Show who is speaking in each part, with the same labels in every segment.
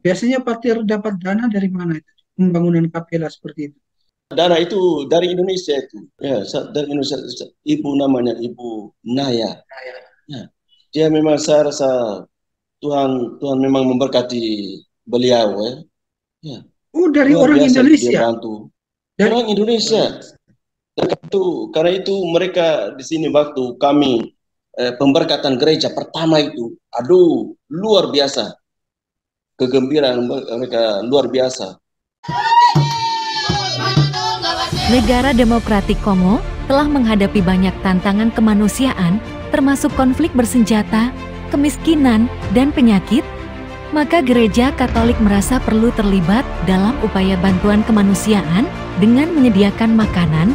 Speaker 1: Biasanya Patir dapat dana dari mana itu? Pembangunan kapela seperti itu.
Speaker 2: Dana itu dari Indonesia itu. Ya, dari Indonesia. Ibu namanya Ibu Naya. Ya. Dia memang saya rasa Tuhan memang memberkati beliau ya. Ya.
Speaker 1: Oh, dari
Speaker 2: Luar
Speaker 1: orang
Speaker 2: biasa dia
Speaker 1: Indonesia.
Speaker 2: bantu.
Speaker 1: Dari
Speaker 2: Orang Indonesia. Karena itu mereka di sini waktu kami pemberkatan gereja pertama itu, aduh luar biasa, kegembiraan mereka luar biasa.
Speaker 3: Negara Demokratik Kongo telah menghadapi banyak tantangan kemanusiaan, termasuk konflik bersenjata, kemiskinan, dan penyakit. Maka Gereja Katolik merasa perlu terlibat dalam upaya bantuan kemanusiaan dengan menyediakan makanan,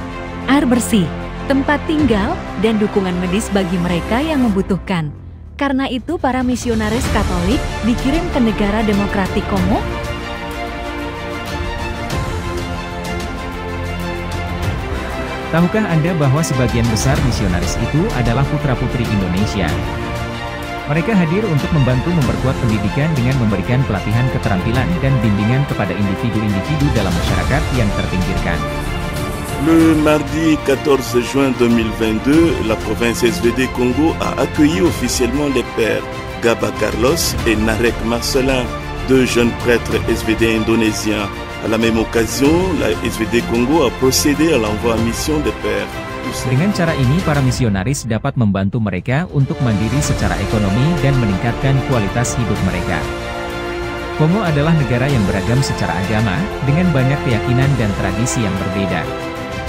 Speaker 3: air bersih, tempat tinggal, dan dukungan medis bagi mereka yang membutuhkan. Karena itu para misionaris Katolik dikirim ke negara Demokratik Kongo.
Speaker 4: Tahukah Anda bahwa sebagian besar misionaris itu adalah putra-putri Indonesia? Mereka hadir untuk membantu memperkuat pendidikan dengan memberikan pelatihan keterampilan dan bimbingan kepada individu-individu dalam masyarakat yang terpinggirkan.
Speaker 5: Le mardi 14 juin 2022, la province SVD Congo a accueilli officiellement les pères Gaba Carlos et Narek Marcelin, deux jeunes prêtres SVD indonésiens. À la même occasion, la SVD Congo a procédé à l'envoi en mission des pères.
Speaker 4: Dengan cara ini para misionaris dapat membantu mereka untuk mandiri secara ekonomi dan meningkatkan kualitas hidup mereka. Kongo adalah negara yang beragam secara agama, dengan banyak keyakinan dan tradisi yang berbeda.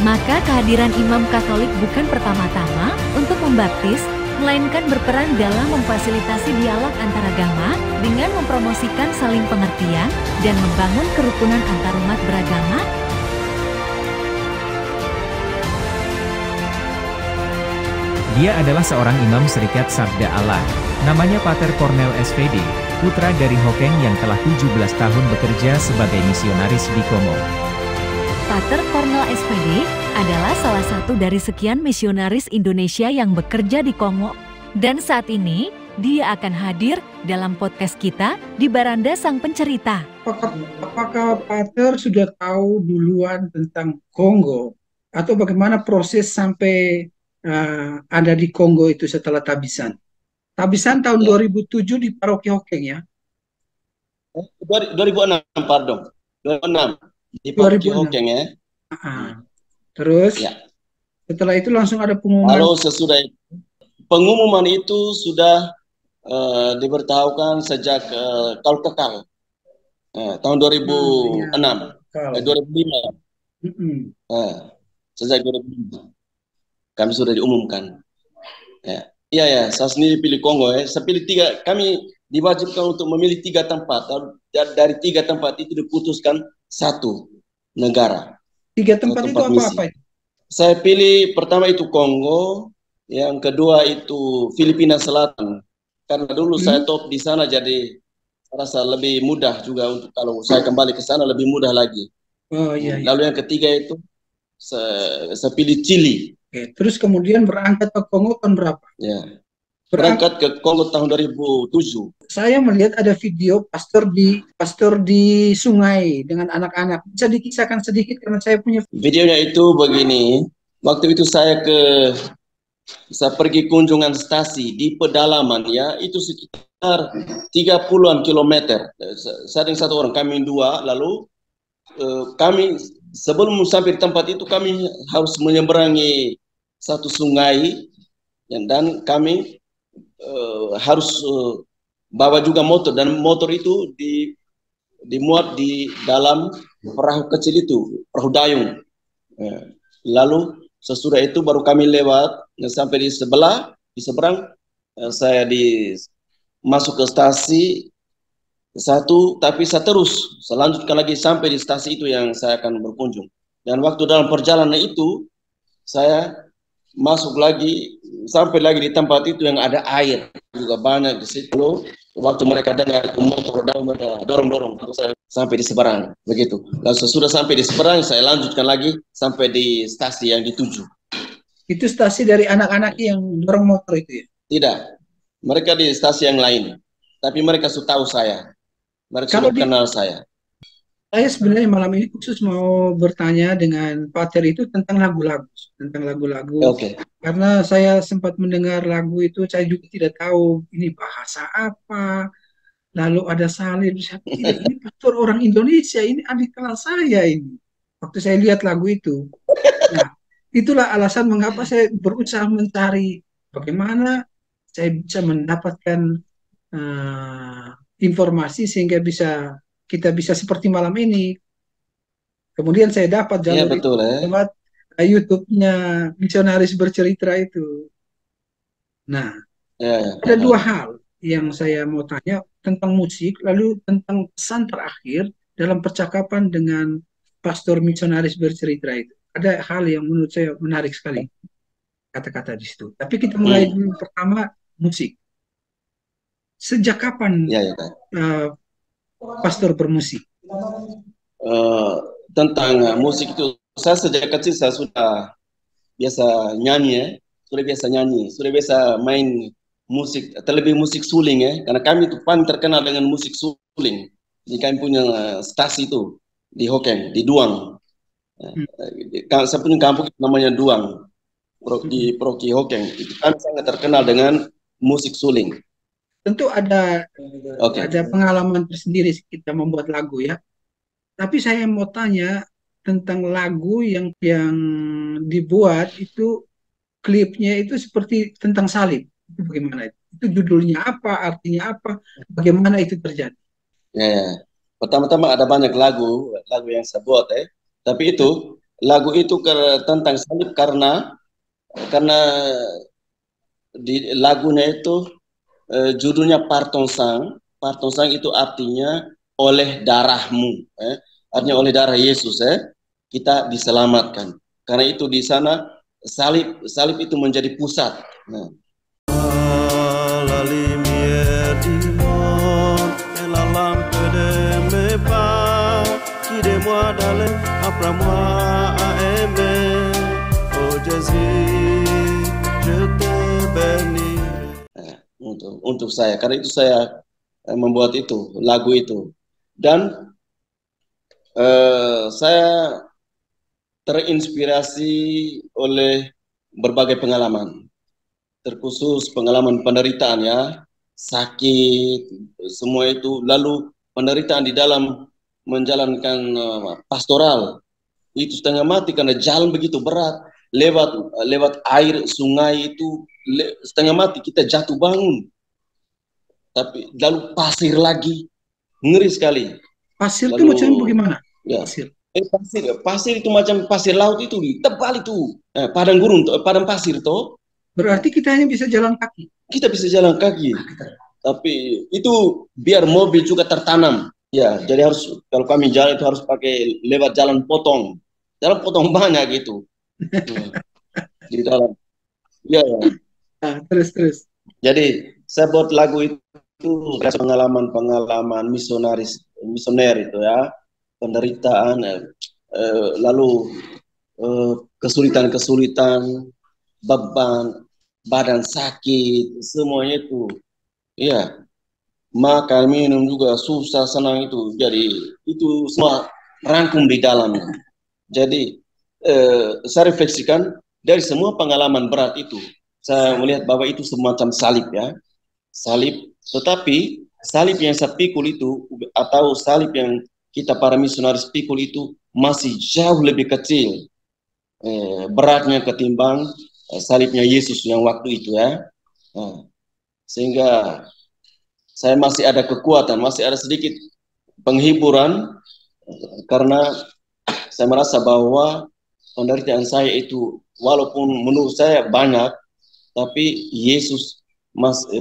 Speaker 3: Maka kehadiran imam Katolik bukan pertama-tama untuk membaptis, melainkan berperan dalam memfasilitasi dialog antaragama dengan mempromosikan saling pengertian dan membangun kerukunan antarumat beragama.
Speaker 4: Dia adalah seorang imam Serikat Sabda Allah, namanya Pater Cornel SVD, putra dari Hokeng yang telah 17 tahun bekerja sebagai misionaris di Kongo.
Speaker 3: Pater Cornel SVD adalah salah satu dari sekian misionaris Indonesia yang bekerja di Kongo. Dan saat ini, dia akan hadir dalam podcast kita di Baranda Sang Pencerita.
Speaker 1: Apakah Pater sudah tahu duluan tentang Kongo? Atau bagaimana proses sampai ada di Kongo itu setelah Tabisan? Tabisan tahun 2007 di Paroki Hokeng ya?
Speaker 2: 2006, pardon. 2006 di Paroki Hokeng ya.
Speaker 1: Terus setelah itu langsung ada pengumuman.
Speaker 2: Lalu sesudah itu, pengumuman itu sudah diberitahukan sejak kekal tahun 2006, 2005. Sejak 2005 kami sudah diumumkan. Iya, saya sendiri pilih Kongo ya. Saya pilih kami diwajibkan untuk memilih 3 tempat. Dari 3 tempat itu diputuskan 1 negara.
Speaker 1: 3 tempat itu apa-apa?
Speaker 2: Saya pilih pertama itu Kongo, yang kedua itu Filipina Selatan. Karena dulu saya top di sana, jadi saya rasa lebih mudah juga untuk kalau saya kembali ke sana lebih mudah lagi. Lalu yang ketiga itu saya pilih Chili.
Speaker 1: Terus kemudian berangkat ke Kongo tahun berapa?
Speaker 2: Berangkat ke Kongo tahun 2007.
Speaker 1: Saya melihat ada video pastor di sungai dengan anak-anak. Bisa dikisahkan sedikit karena saya punya
Speaker 2: videonya itu begini. Waktu itu saya pergi kunjungan stasi di pedalaman ya, itu sekitar 30-an kilometer. Saya dengan 1 orang, kami 2, lalu kami sebelum sampai di tempat itu kami harus menyeberangi satu sungai dan kami harus bawa juga motor, dan motor itu dimuat di dalam perahu kecil itu, perahu dayung. Lalu sesudah itu baru kami lewat sampai di seberang saya masuk ke stasi 1, tapi saya terus selanjutkan lagi sampai di stasi itu yang saya akan berkunjung. Dan waktu dalam perjalanan itu saya masuk lagi sampai lagi di tempat itu yang ada air juga banyak di situ. Waktu mereka dengar motor dorong saya sampai di seberang begitu. Lalu sesudah sampai di seberang saya lanjutkan lagi sampai di stasi yang dituju.
Speaker 1: Itu stasi dari anak-anak yang dorong motor itu ya?
Speaker 2: Tidak, mereka di stasi yang lain. Tapi mereka sudah tahu saya. Mereka
Speaker 1: Kalau
Speaker 2: sudah kenal saya.
Speaker 1: saya sebenarnya malam ini khusus mau bertanya dengan Pater itu tentang lagu-lagu,
Speaker 2: Oke.
Speaker 1: karena saya sempat mendengar lagu itu, saya juga tidak tahu ini bahasa apa, lalu ada salin, saya tidak, ini pastor orang Indonesia, ini adik kelas saya ini. Waktu saya lihat lagu itu, nah itulah alasan mengapa saya berusaha mencari bagaimana saya bisa mendapatkan informasi sehingga kita bisa seperti malam ini. Kemudian saya dapat
Speaker 2: Iya
Speaker 1: jalur itu
Speaker 2: betul ya.
Speaker 1: lewat YouTube-nya Misionaris Bercerita itu. Nah,
Speaker 2: Ya,
Speaker 1: ada dua
Speaker 2: ya.
Speaker 1: hal yang saya mau tanya tentang musik, lalu tentang pesan terakhir dalam percakapan dengan Pastor Misionaris Bercerita itu. Ada hal yang menurut saya menarik sekali, kata-kata di situ. Tapi kita mulai dulu pertama musik. Sejak kapan
Speaker 2: Ya, ya, Kak.
Speaker 1: Pastor bermusik?
Speaker 2: Tentang musik itu, saya sejak kecil saya sudah biasa nyanyi ya, sudah biasa nyanyi, sudah biasa main musik, terlebih musik suling ya, karena kami itu paling terkenal dengan musik suling. Jadi kami punya stasi itu di Hokeng, di Duang. Saya punya kampung namanya Duang, di Proki Hokeng. Itu kami sangat terkenal dengan musik suling.
Speaker 1: Tentu ada pengalaman tersendiri kita membuat lagu ya. Tapi saya mau tanya tentang lagu yang dibuat itu, klipnya itu seperti tentang salib. Itu bagaimana itu? Itu judulnya apa, artinya apa, bagaimana itu terjadi?
Speaker 2: Ya. Pertama-tama ada banyak lagu yang saya buat ya. Tapi itu lagu itu tentang salib karena di lagunya itu judulnya Partonsang. Partonsang itu artinya oleh darahmu, artinya oleh darah Yesus kita diselamatkan. Karena itu di sana salib itu menjadi pusat. Nah. Untuk saya, karena itu saya membuat itu lagu itu, dan saya terinspirasi oleh berbagai pengalaman, terkhusus pengalaman penderitaan ya, sakit, semua itu, lalu penderitaan di dalam menjalankan pastoral itu setengah mati karena jalan begitu berat, lewat air sungai itu setengah mati, kita jatuh bangun, tapi lalu pasir lagi, ngeri sekali.
Speaker 1: Pasir itu macam bagaimana?
Speaker 2: Ya. Pasir itu macam pasir laut itu, tebal itu, padang gurun, padang pasir toh.
Speaker 1: Berarti kita hanya bisa jalan kaki.
Speaker 2: Kita bisa jalan kaki, tapi itu biar mobil juga tertanam. Ya, jadi harus, kalau kami jalan itu harus pakai lewat jalan potong banyak gitu. Di dalam. Ya.
Speaker 1: Nah, terus.
Speaker 2: Jadi saya buat lagu itu pengalaman misioner itu ya, penderitaan, lalu kesulitan, beban, badan sakit, semuanya itu, ya, makan minum juga susah senang itu, jadi itu semua rangkum di dalamnya. Jadi saya refleksikan dari semua pengalaman berat itu, saya melihat bahwa itu semacam salib ya, salib. Tetapi salib yang saya pikul itu, atau salib yang kita para misionaris pikul itu, masih jauh lebih kecil beratnya ketimbang salibnya Yesus yang waktu itu ya. Sehingga saya masih ada kekuatan, masih ada sedikit penghiburan, karena saya merasa bahwa penderitaan saya itu walaupun menurut saya banyak, tapi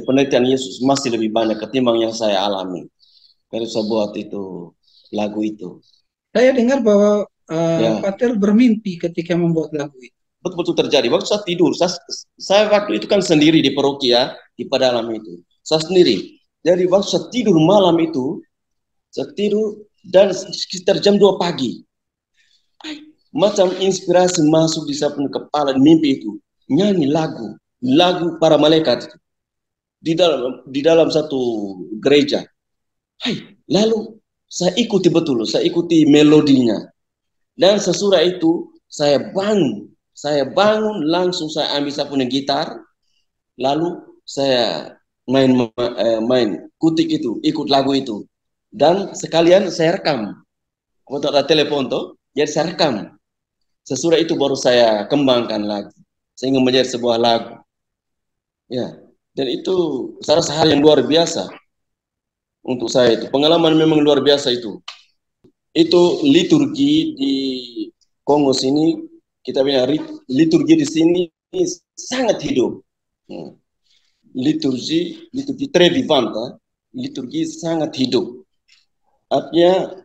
Speaker 2: penderitaan Yesus masih lebih banyak ketimbang yang saya alami. Kalau saya buat itu lagu itu.
Speaker 1: Saya dengar bahwa Pater bermimpi ketika membuat lagu itu.
Speaker 2: Betul-betul terjadi. Waktu saya tidur, saya waktu itu kan sendiri di parokia di Padalam itu. Saya sendiri. Jadi waktu saya tidur malam itu, saya tidur dan sekitar jam 2 pagi. Macam inspirasi masuk di saya punya kepala di mimpi itu. Nyanyi lagu para malaikat di dalam satu gereja. Hai, lalu saya ikuti betul, saya ikuti melodinya. Dan sesudah itu saya bangun langsung saya ambil saya punya gitar, lalu saya main kutik itu, ikut lagu itu. Dan sekalian saya rekam. Waktu ada telepon tuh, jadi saya rekam. Sesudah itu baru saya kembangkan lagi sehingga menjadi sebuah lagu. Ya, dan itu salah hal yang luar biasa untuk saya itu. Pengalaman memang luar biasa itu. Itu liturgi di Kongo sini, kita punya liturgi di sini sangat hidup. Liturgi très vivante, liturgi sangat hidup. Artinya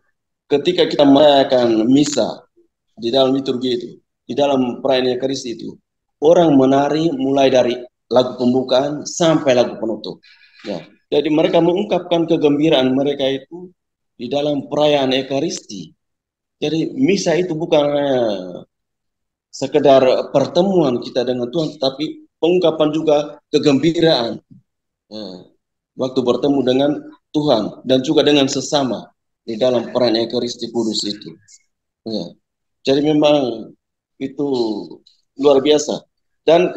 Speaker 2: ketika kita merayakan misa di dalam liturgi itu, di dalam perayaan Ekaristi itu, orang menari mulai dari lagu pembukaan sampai lagu penutup. Ya, jadi mereka mengungkapkan kegembiraan mereka itu di dalam perayaan Ekaristi. Jadi misa itu bukan sekedar pertemuan kita dengan Tuhan, tapi pengungkapan juga kegembiraan. Waktu bertemu dengan Tuhan dan juga dengan sesama di dalam perayaan Ekaristi Kudus itu. Ya. Jadi memang itu luar biasa. Dan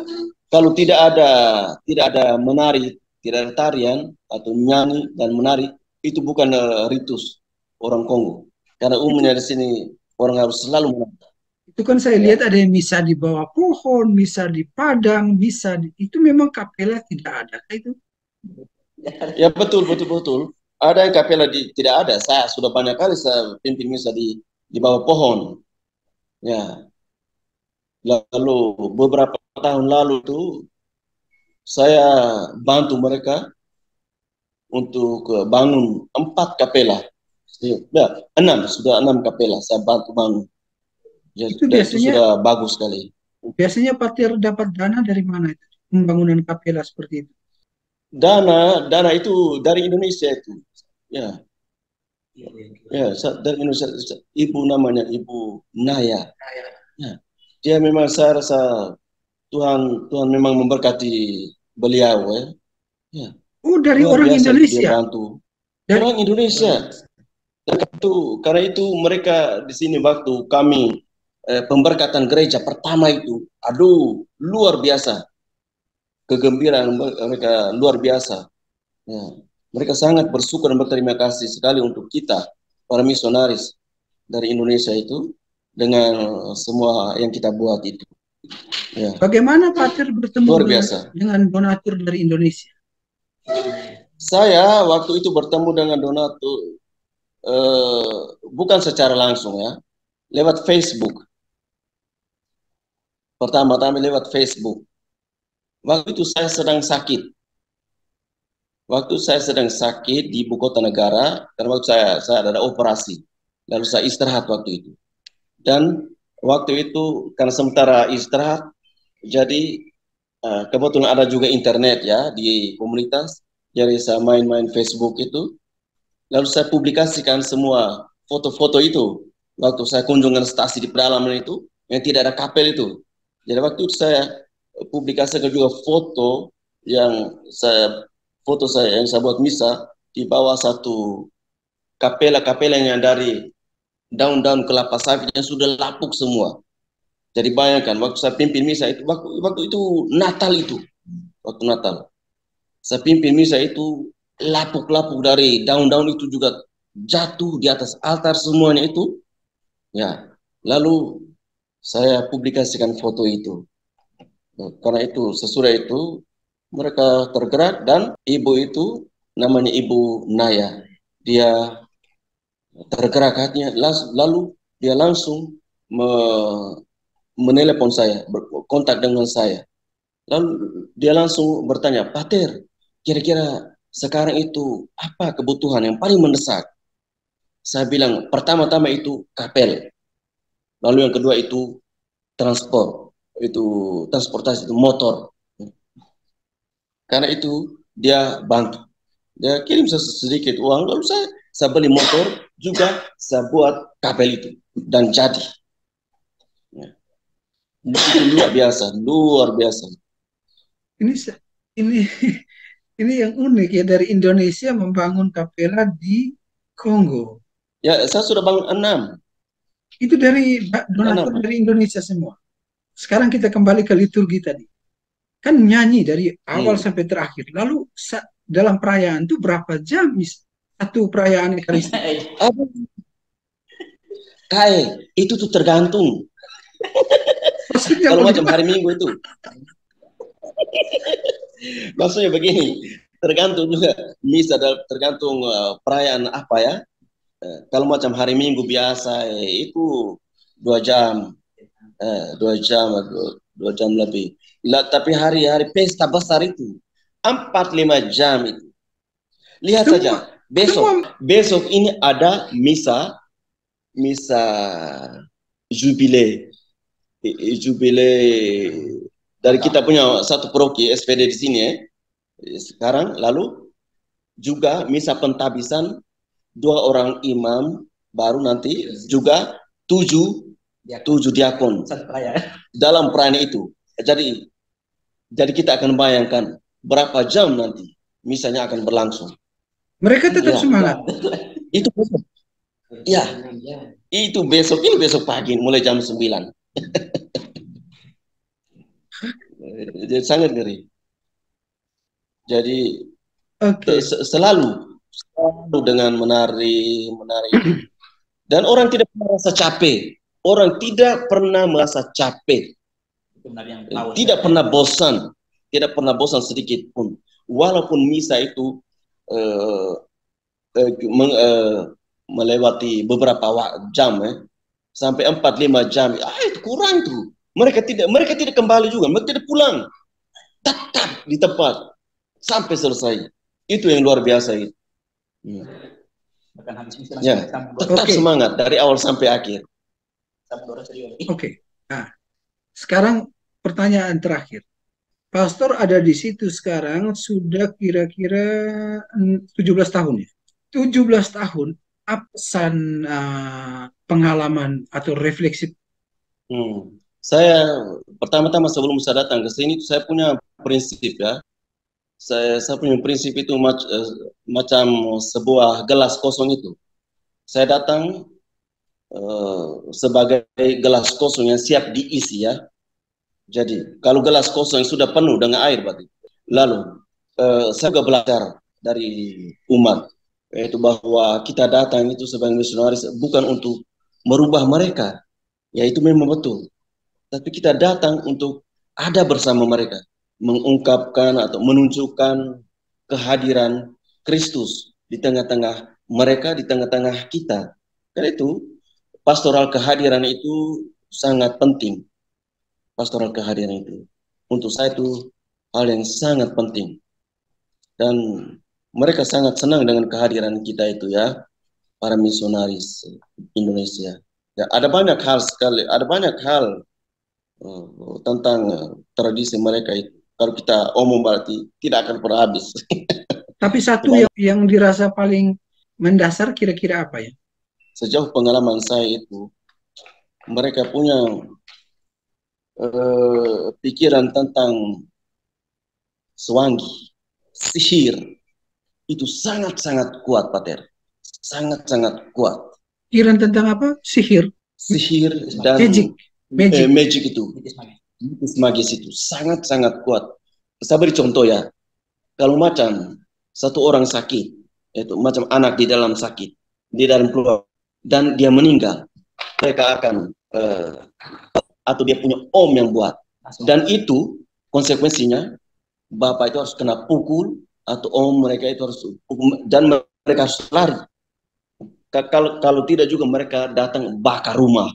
Speaker 2: kalau tidak ada menari, tidak ada tarian atau nyanyi dan menari, itu bukan ritus orang Kongo. Karena umumnya di sini orang harus selalu menari.
Speaker 1: Itu kan saya lihat ada yang misa di bawah pohon, misa di padang, itu memang kapela tidak ada itu.
Speaker 2: Ya betul. Ada yang kapela tidak ada. Saya sudah banyak kali saya pimpin misa di bawah pohon. Ya. Lalu beberapa tahun lalu itu saya bantu mereka untuk bangun 4 kapela. Ya, 6 kapela saya bantu bangun. Ya,
Speaker 1: itu biasanya
Speaker 2: itu sudah bagus sekali.
Speaker 1: Biasanya Patir dapat dana dari mana itu? Pembangunan kapela seperti itu.
Speaker 2: Dana itu dari Indonesia itu. Ya. Ya, dari Indonesia. Ibu namanya Ibu Naya. Ya. Dia memang saya rasa Tuhan memang memberkati beliau ya. Ya.
Speaker 1: Oh, dari orang Indonesia.
Speaker 2: Dia bantu. Dari orang Indonesia. Karena itu mereka di sini waktu kami pemberkatan gereja pertama itu, aduh luar biasa. Kegembiraan mereka luar biasa. Ya. Mereka sangat bersyukur dan berterima kasih sekali untuk kita, para misionaris dari Indonesia itu, dengan semua yang kita buat itu. Ya.
Speaker 1: Bagaimana Patir bertemu dengan donatur dari Indonesia?
Speaker 2: Saya waktu itu bertemu dengan donatur bukan secara langsung ya, lewat Facebook. Pertama-tama lewat Facebook. Waktu itu saya sedang sakit. Di ibu kota negara, karena waktu saya ada operasi. Lalu saya istirahat waktu itu. Dan waktu itu karena sementara istirahat, jadi kebetulan ada juga internet ya di komunitas. Jadi saya main-main Facebook itu. Lalu saya publikasikan semua foto-foto itu. Waktu saya kunjungan stasi di pedalaman itu, yang tidak ada kapel itu. Jadi waktu itu saya publikasikan juga foto yang saya buat misa di bawah satu kapela yang dari daun-daun kelapa sawit yang sudah lapuk semua. Jadi bayangkan waktu saya pimpin misa itu waktu itu Natal itu. Waktu Natal. Saya pimpin misa itu lapuk-lapuk dari daun-daun itu juga jatuh di atas altar semuanya itu. Ya. Lalu saya publikasikan foto itu. Karena itu sesudah itu mereka tergerak dan ibu itu namanya Ibu Naya. Dia tergerak hatinya, lalu dia langsung menelepon saya, berkontak dengan saya. Lalu dia langsung bertanya, Pater, kira-kira sekarang itu apa kebutuhan yang paling mendesak? Saya bilang, pertama-tama itu kapel. Lalu yang kedua itu transportasi, itu motor. Karena itu dia bantu. Dia kirim sedikit uang, lalu saya beli motor, juga saya buat kapel itu. Dan jadi. Ya. Itu luar biasa.
Speaker 1: Ini Ini yang unik ya, dari Indonesia membangun kapela di Kongo.
Speaker 2: Ya, saya sudah bangun 6.
Speaker 1: Itu dari donatur
Speaker 2: 6.
Speaker 1: dari Indonesia semua. Sekarang kita kembali ke liturgi tadi. Kan nyanyi dari awal sampai terakhir. Lalu dalam perayaan itu berapa jam satu perayaan Ekaristi?
Speaker 2: Itu tuh tergantung. Kalau macam hari Minggu itu. Maksudnya begini, tergantung juga misa, tergantung perayaan apa ya. Kalau macam hari Minggu biasa itu 2 jam, 2 jam lebih. Tapi hari-hari pesta besar itu 4-5 jam itu. Lihat saja, besok ini ada misa jubile dari kita punya satu paroki SPD di sini ya. Sekarang lalu juga misa pentabisan 2 orang imam, baru nanti juga 7 diakon dalam perayaan itu. Jadi kita akan bayangkan berapa jam nanti misalnya akan berlangsung.
Speaker 1: Mereka tetap semangat.
Speaker 2: Itu besok. Ya, itu besok, ini besok pagi mulai jam 9. Jadi sangat ngeri. Jadi selalu dengan menari. Dan orang tidak pernah merasa capek. Orang tidak pernah merasa capek. Tidak pernah bosan. Tidak pernah bosan sedikit pun. Walaupun misa itu melewati beberapa jam sampai 4-5 jam. Itu kurang tuh. Mereka tidak kembali juga, mereka tidak pulang. Tetap di tempat sampai selesai. Itu yang luar biasa itu. Ya, tetap semangat dari awal sampai akhir.
Speaker 1: Nah, sekarang pertanyaan terakhir. Pastor ada di situ sekarang sudah kira-kira 17 tahun ya. 17 tahun, apa pesan pengalaman atau refleksi?
Speaker 2: Saya pertama-tama sebelum saya datang ke sini, saya punya prinsip ya. Saya punya prinsip itu macam sebuah gelas kosong itu. Saya datang sebagai gelas kosong yang siap diisi ya. Jadi kalau gelas kosong sudah penuh dengan air berarti. Lalu saya juga belajar dari umat, yaitu bahwa kita datang itu sebagai misionaris bukan untuk merubah mereka. Ya itu memang betul. Tapi kita datang untuk ada bersama mereka, mengungkapkan atau menunjukkan kehadiran Kristus di tengah-tengah mereka, di tengah-tengah kita. Karena itu, pastoral kehadiran itu sangat penting. Pastoral kehadiran itu, untuk saya itu hal yang sangat penting. Dan mereka sangat senang dengan kehadiran kita itu ya, para misionaris Indonesia. Ya, ada banyak hal sekali, ada banyak hal tentang tradisi mereka itu. Kalau kita omong berarti tidak akan pernah habis.
Speaker 1: Tapi satu yang dirasa paling mendasar kira-kira apa ya?
Speaker 2: Sejauh pengalaman saya itu, mereka punya pikiran tentang sewangi, sihir, itu sangat-sangat kuat, Pater. Sangat-sangat kuat.
Speaker 1: Pikiran tentang apa? Sihir
Speaker 2: dan magic itu.
Speaker 1: Magis
Speaker 2: itu sangat-sangat kuat. Saya beri contoh ya. Kalau macam satu orang sakit, itu macam anak di dalam sakit, di dalam keluarga, dan dia meninggal, mereka akan atau dia punya om yang buat. Dan itu konsekuensinya bapak itu harus kena pukul, atau om mereka itu harus pukul, dan mereka harus lari. Kalau tidak juga mereka datang bakar rumah.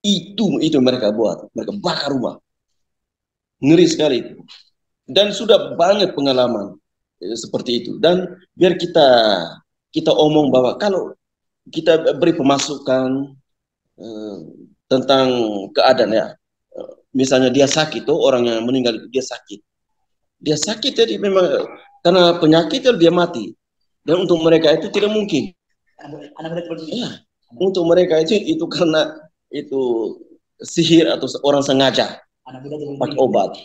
Speaker 2: Itu mereka buat, mereka bakar rumah. Ngeri sekali itu. Dan sudah banyak pengalaman seperti itu. Dan biar kita omong bahwa kalau kita beri pemasukan tentang keadaan ya, misalnya dia sakit, orang yang meninggal itu dia sakit, jadi memang karena penyakit dia mati. Dan untuk mereka itu tidak mungkin. Untuk mereka itu karena itu sihir atau orang sengaja. pakai obat.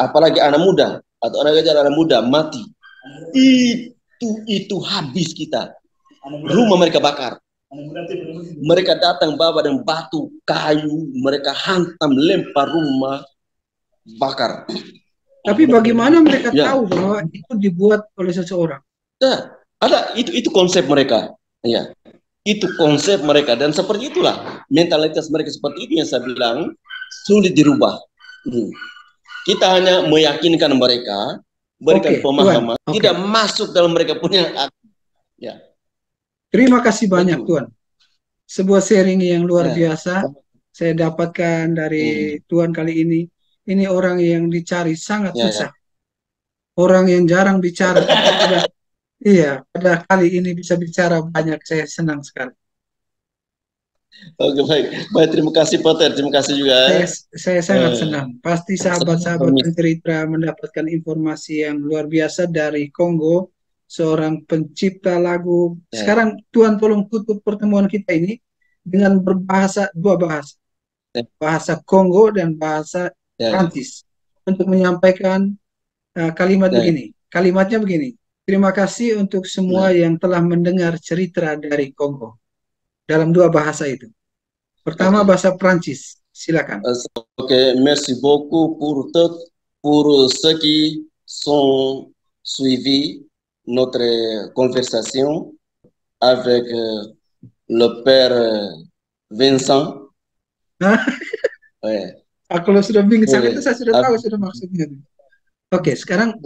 Speaker 2: Apalagi anak muda atau anak muda mati. Itu habis kita. Rumah mereka bakar. Mereka datang bawa dengan batu, kayu, mereka hantam, lempar rumah, bakar.
Speaker 1: Tapi bagaimana mereka tahu bahwa itu dibuat oleh seseorang?
Speaker 2: Ada itu konsep mereka. Ya. Itu konsep mereka, dan seperti itulah mentalitas mereka, seperti itu yang saya bilang sulit dirubah. Kita hanya meyakinkan mereka, berikan pemahaman, tidak masuk dalam mereka punya ya.
Speaker 1: Terima kasih banyak Tuan. Sebuah sharing yang luar biasa saya dapatkan dari Tuan kali ini. Ini orang yang dicari sangat susah. Orang yang jarang bicara. Pada kali ini bisa bicara banyak, saya senang sekali.
Speaker 2: Oke, baik, terima kasih Potter, terima kasih juga.
Speaker 1: Saya sangat senang. Pasti sahabat-sahabat pencerita mendapatkan informasi yang luar biasa dari Kongo, seorang pencipta lagu. Sekarang Tuan tolong tutup pertemuan kita ini dengan dua bahasa, bahasa Kongo dan bahasa Prancis, untuk menyampaikan kalimat begini. Kalimatnya begini: terima kasih untuk semua yang telah mendengar cerita dari Kongo. Dalam dua bahasa itu. Pertama bahasa Prancis, silakan.
Speaker 2: Merci beaucoup pour ceux qui sont suivis notre conversation avec le Père Vincent.
Speaker 1: Kalau sudah Vincent itu saya sudah tahu sudah maksudnya. Sekarang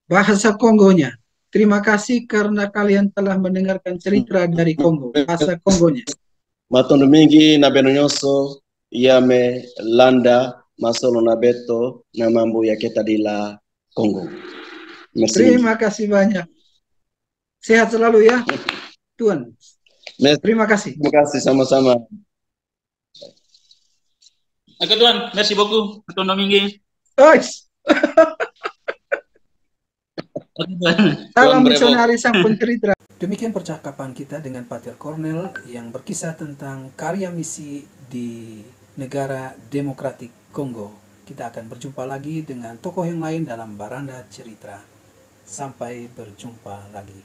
Speaker 1: bahasa Kongonya. Terima kasih karena kalian telah mendengarkan cerita dari Kongo. Bahasa Kongonya.
Speaker 2: Matondo mingi na beno nyonso yame landa masolo na beto na mambo ya kita di la Kongo.
Speaker 1: Terima kasih banyak. Sehat selalu ya, Tuan. Terima kasih.
Speaker 2: Terima kasih sama-sama.
Speaker 6: Oke Tuan, merci beaucoup. Matondo mingi.
Speaker 1: Salam misionari sang pencerita. Demikian percakapan kita dengan Pater Cornel yang berkisah tentang karya misi di negara Demokratik Kongo. Kita akan berjumpa lagi dengan tokoh yang lain dalam Baranda Cerita. Sampai berjumpa lagi.